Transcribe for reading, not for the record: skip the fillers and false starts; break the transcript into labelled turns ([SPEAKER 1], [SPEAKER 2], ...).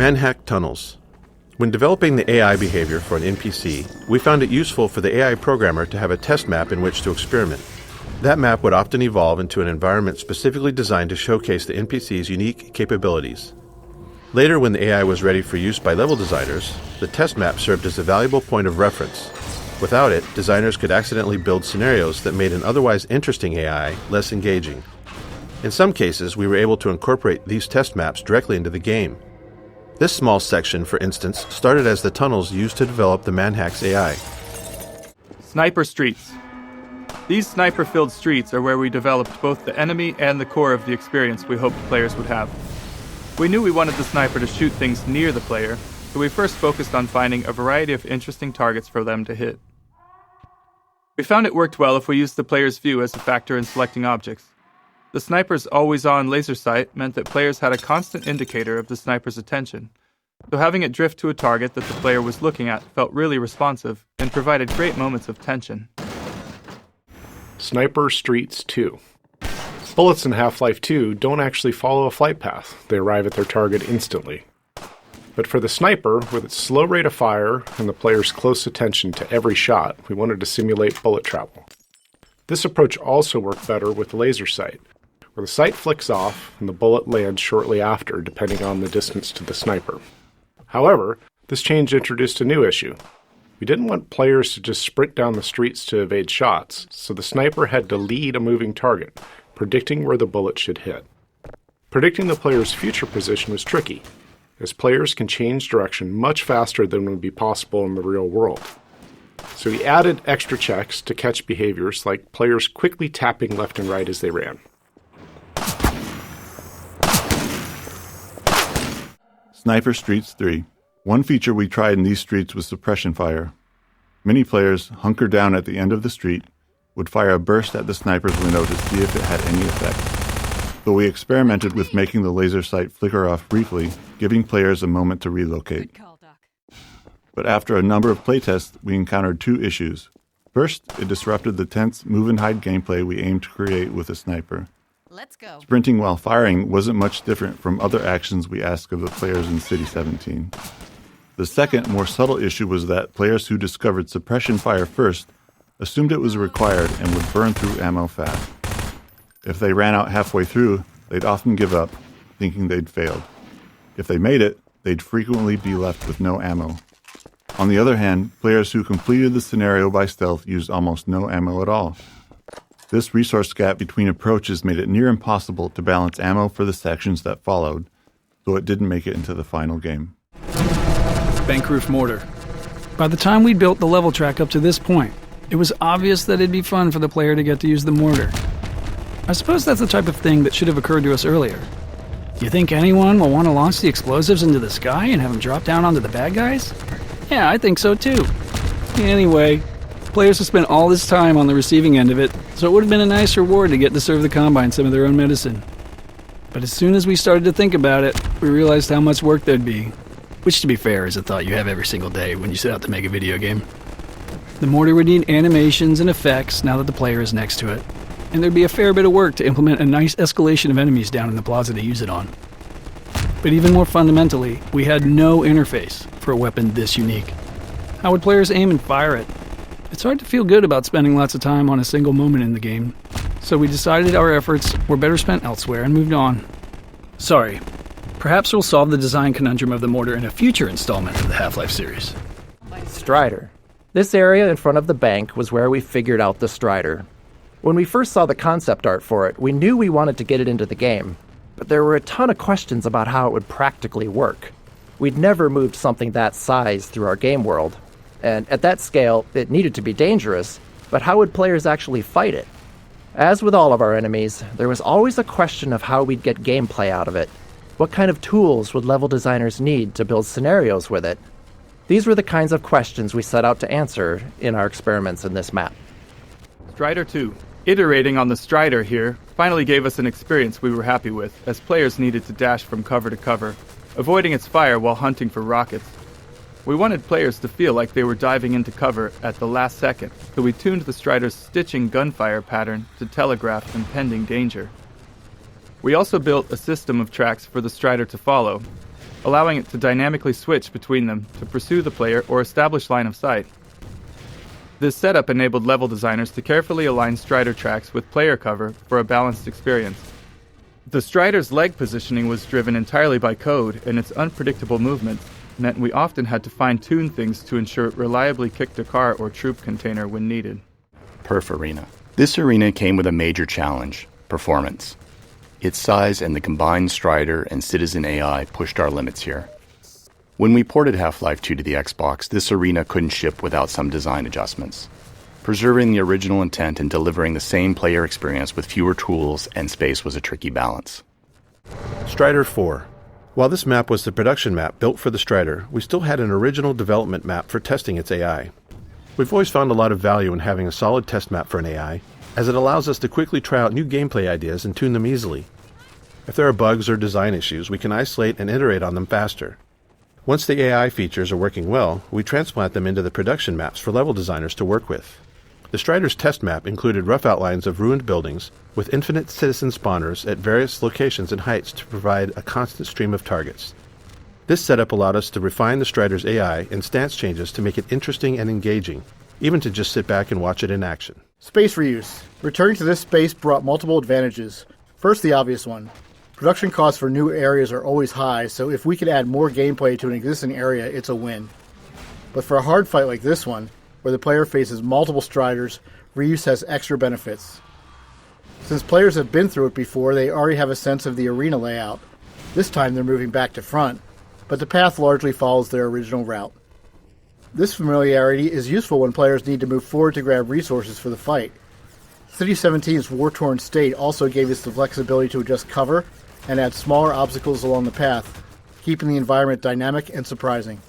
[SPEAKER 1] Manhack tunnels. When developing the AI behavior for an NPC, we found it useful for the AI programmer to have a test map in which to experiment. That map would often evolve into an environment specifically designed to showcase the NPC's unique capabilities. Later, when the AI was ready for use by level designers, the test map served as a valuable point of reference. Without it, designers could accidentally build scenarios that made an otherwise interesting AI less engaging. In some cases, we were able to incorporate these test maps directly into the game. This small section, for instance, started as the tunnels used to develop the Manhack's AI.
[SPEAKER 2] Sniper streets. These sniper-filled streets are where we developed both the enemy and the core of the experience we hoped players would have. We knew we wanted the sniper to shoot things near the player, so we first focused on finding a variety of interesting targets for them to hit. We found it worked well if we used the player's view as a factor in selecting objects. The sniper's always-on laser sight meant that players had a constant indicator of the sniper's attention, so having it drift to a target that the player was looking at felt really responsive and provided great moments of tension.
[SPEAKER 3] Sniper Streets 2. Bullets in Half-Life 2 don't actually follow a flight path. They arrive at their target instantly. But for the sniper, with its slow rate of fire and the player's close attention to every shot, we wanted to simulate bullet travel. This approach also worked better with laser sight, where the sight flicks off and the bullet lands shortly after, depending on the distance to the sniper. However, this change introduced a new issue. We didn't want players to just sprint down the streets to evade shots, so the sniper had to lead a moving target, predicting where the bullet should hit. Predicting the player's future position was tricky, as players can change direction much faster than would be possible in the real world. So we added extra checks to catch behaviors like players quickly tapping left and right as they ran.
[SPEAKER 4] Sniper Streets 3. One feature we tried in these streets was suppression fire. Many players hunker down at the end of the street, would fire a burst at the sniper's window to see if it had any effect. But we experimented with making the laser sight flicker off briefly, giving players a moment to relocate. But after a number of playtests, we encountered two issues. First, it disrupted the tense move-and-hide gameplay we aimed to create with a sniper.
[SPEAKER 5] Let's go.
[SPEAKER 4] Sprinting while firing wasn't much different from other actions we ask of the players in City 17. The second, more subtle issue was that players who discovered suppression fire first assumed it was required and would burn through ammo fast. If they ran out halfway through, they'd often give up, thinking they'd failed. If they made it, they'd frequently be left with no ammo. On the other hand, players who completed the scenario by stealth used almost no ammo at all. This resource gap between approaches made it near impossible to balance ammo for the sections that followed, so it didn't make it into the final game.
[SPEAKER 6] Bank roof mortar. By the time we'd built the level track up to this point, it was obvious that it'd be fun for the player to get to use the mortar. I suppose that's the type of thing that should have occurred to us earlier. You think anyone will want to launch the explosives into the sky and have them drop down onto the bad guys? Yeah, I think so too. Anyway, players have spent all this time on the receiving end of it, so it would have been a nice reward to get to serve the Combine some of their own medicine. But as soon as we started to think about it, we realized how much work there'd be. Which, to be fair, is a thought you have every single day when you set out to make a video game. The mortar would need animations and effects now that the player is next to it, and there'd be a fair bit of work to implement a nice escalation of enemies down in the plaza to use it on. But even more fundamentally, we had no interface for a weapon this unique. How would players aim and fire it? It's hard to feel good about spending lots of time on a single moment in the game, so we decided our efforts were better spent elsewhere and moved on. Sorry, perhaps we'll solve the design conundrum of the mortar in a future installment of the Half-Life series.
[SPEAKER 7] Strider. This area in front of the bank was where we figured out the Strider. When we first saw the concept art for it, we knew we wanted to get it into the game, but there were a ton of questions about how it would practically work. We'd never moved something that size through our game world, and at that scale, it needed to be dangerous, but how would players actually fight it? As with all of our enemies, there was always a question of how we'd get gameplay out of it. What kind of tools would level designers need to build scenarios with it? These were the kinds of questions we set out to answer in our experiments in this map.
[SPEAKER 2] Strider 2. Iterating on the Strider here finally gave us an experience we were happy with, as players needed to dash from cover to cover, avoiding its fire while hunting for rockets. We wanted players to feel like they were diving into cover at the last second, so we tuned the Strider's stitching gunfire pattern to telegraph impending danger. We also built a system of tracks for the Strider to follow. allowing it to dynamically switch between them to pursue the player or establish line of sight. This setup enabled level designers to carefully align Strider tracks with player cover for a balanced experience. The Strider's leg positioning was driven entirely by code, and its unpredictable movements meant we often had to fine-tune things to ensure it reliably kicked a car or troop container when needed.
[SPEAKER 5] Perf Arena. This arena came with a major challenge: performance. Its size and the combined Strider and Citizen AI pushed our limits here. When we ported Half-Life 2 to the Xbox, this arena couldn't ship without some design adjustments. Preserving the original intent and delivering the same player experience with fewer tools and space was a tricky balance.
[SPEAKER 1] Strider 4. While this map was the production map built for the Strider, we still had an original development map for testing its AI. We've always found a lot of value in having a solid test map for an AI, as it allows us to quickly try out new gameplay ideas and tune them easily. If there are bugs or design issues, we can isolate and iterate on them faster. Once the AI features are working well, we transplant them into the production maps for level designers to work with. The Strider's test map included rough outlines of ruined buildings with infinite citizen spawners at various locations and heights to provide a constant stream of targets. This setup allowed us to refine the Strider's AI and stance changes to make it interesting and engaging, even to just sit back and watch it in action.
[SPEAKER 8] Space reuse. Returning to this space brought multiple advantages. First, the obvious one. Production costs for new areas are always high, so if we could add more gameplay to an existing area, it's a win. But for a hard fight like this one, where the player faces multiple Striders, reuse has extra benefits. Since players have been through it before, they already have a sense of the arena layout. This time they're moving back to front, but the path largely follows their original route. This familiarity is useful when players need to move forward to grab resources for the fight. City 17's war-torn state also gave us the flexibility to adjust cover and add smaller obstacles along the path, keeping the environment dynamic and surprising.